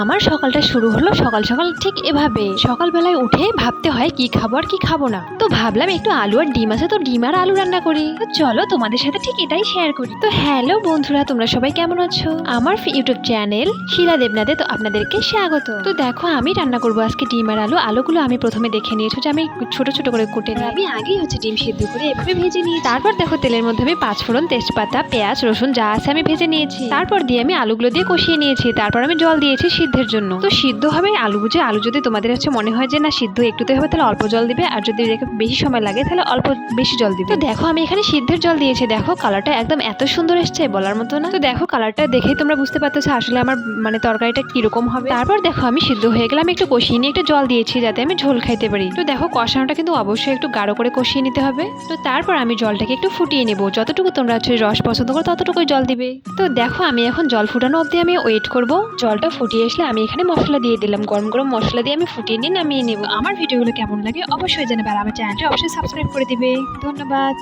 আমার সকালটা শুরু হলো সকাল সকাল ঠিক এভাবে। সকালবেলায় উঠে ভাবতে হয় কি খাবো আর কি খাবো না। তো ভাবলাম একটু আলু আর ডিম আছে, তো ডিম আর আলু রান্না করি। তো চলো তোমাদের সাথে ঠিক এটাই শেয়ার করি। তো হ্যালো বন্ধুরা, তোমরা সবাই কেমন আছো? আমার ইউটিউব চ্যানেল শিলা দেবনাথে তো আপনাদেরকে স্বাগত। তো দেখো আমি রান্না করবো আজকে ডিম আর আলু। আলুগুলো আমি প্রথমে দেখে নিয়েছো যে আমি ছোট ছোট করে কুটে নিই। আমি আগেই ডিম সিদ্ধ করে এভাবে ভেজে নিই। তারপর দেখো তেলের মধ্যে আমি পাঁচফোড়ন, তেজপাতা, পেঁয়াজ, রসুন যা আছে আমি ভেজে নিয়েছি। তারপর দিয়ে আমি আলুগুলো দিয়ে কষিয়ে নিয়েছি। তারপর আমি জল দিয়েছি সিদ্ধের জন্য। তো সিদ্ধ হবে আলু বুঝে। আলু যদি তোমাদের মনে হয় যে না সিদ্ধ একটুতে হবে তাহলে অল্প জল দিবে, আর যদি বেশি সময় লাগে তাহলে অল্প বেশি জল দিবে। তো দেখো আমি এখানে সিদ্ধের জল দিয়েছি। দেখো কালারটা একদম এত সুন্দর এসছে বলার মতো না। তো দেখো কালারটা দেখেই তোমরা বুঝতে পারতেছো আসলে আমার তরকারিটা কিরকম হবে। তারপর দেখো আমি সিদ্ধ হয়ে গেলে আমি একটু কষিয়ে নিয়ে একটু জল দিয়েছি যাতে আমি ঝোল খাইতে পারি। তো দেখো কষানোটা কিন্তু অবশ্যই একটু গাঢ় করে কষিয়ে নিতে হবে। তো তারপর আমি জলটাকে একটু ফুটিয়ে নেবো। যতটুকু তোমরা রস পছন্দ করো ততটুকুই জল দিবে। তো দেখো আমি এখন জল ফুটানো অবধি আমি ওয়েট করব। জলটা ফুটিয়ে আসলে আমি এখানে মশলা দিয়ে দিলাম। গরম গরম মশলা দিয়ে আমি ফুটিয়ে নিয়ে নামিয়ে নেব। আমার ভিডিওগুলো কেমন লাগে অবশ্যই জানাবে, আর আমার চ্যানেলটা অবশ্যই সাবস্ক্রাইব করে দিবে। ধন্যবাদ।